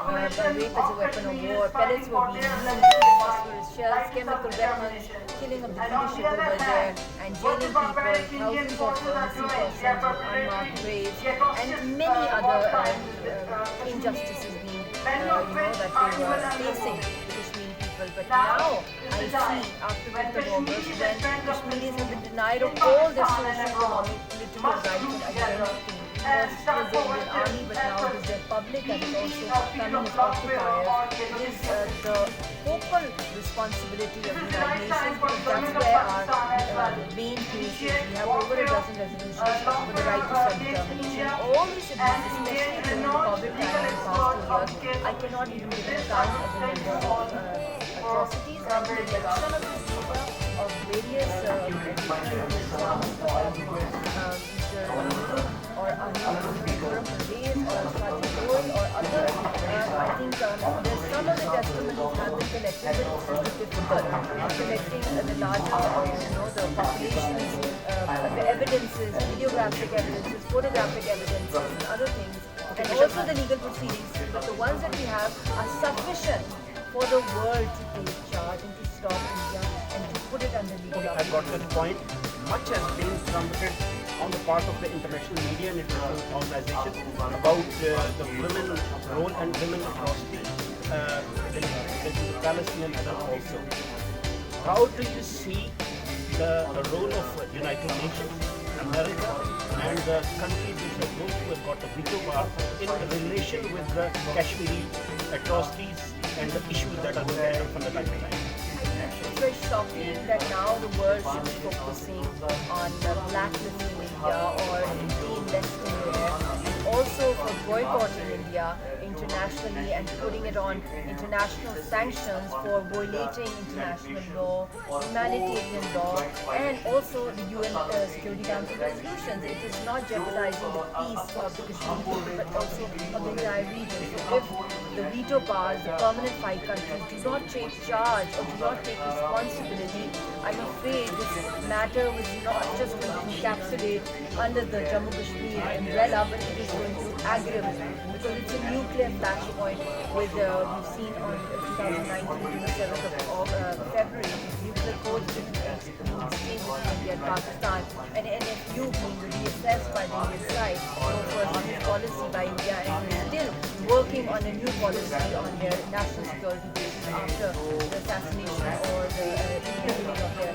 rape as a weapon of war, pellets were being used, phosphorus shells, chemical weapons, killing of the leadership over there, and jailing people, thousands of missing persons with unmarked graves, and many other injustices being, that they were facing, the Kashmiri people. But now I see, after 5th of August, when Kashmiris have been denied of all their social, economic, political rights and identity. First was the Indian army, but now it is their public and it's also coming as occupiers. It is the focal responsibility of the United Nations, because that's where our main case is. We have over a dozen resolutions for the right to self-determination. All these abuses, especially during the COVID time in the past 2 years, I cannot even give an account as a member of atrocities, and the election of this leader of various or other, I think there's some of the testimonies have been collected, but it's really difficult collecting the larger, the populations, the evidences, videographic evidences, photographic evidences, and other things, and also the legal proceedings. But the ones that we have are sufficient for the world to take charge and to stop India and to put it under legal I got that point. Much has been trumpeted on the part of the international media and international organizations about the women's role and women atrocity in the Palestinian other also. How do you see the role of United Nations, America, and the countries which are those who have got a veto power in relation with the Kashmiri atrocities and the issues that are there from the time to time? It's very shocking that now the world should be focusing on blacklisting India or being less aware, and also for boycotting India internationally and putting it on international sanctions for violating international law, humanitarian law, and also the UN Security Council resolutions. It is not jeopardizing the peace of the Kashmiri people, but also of the entire region. So if the veto powers, the permanent fight countries, do not take charge or do not take responsibility, I'm afraid this matter was not just going to encapsulate under the Jammu Kashmir umbrella, but it is going to aggravate, because it's a nuclear flashpoint with, we've seen on 2019, the 7th of February, nuclear codes being exchanged between India and Pakistan, and NFU being reassessed by the Indian side, for a new policy by India, and we're still working on a new policy on their national security basis after the assassination or the killing of their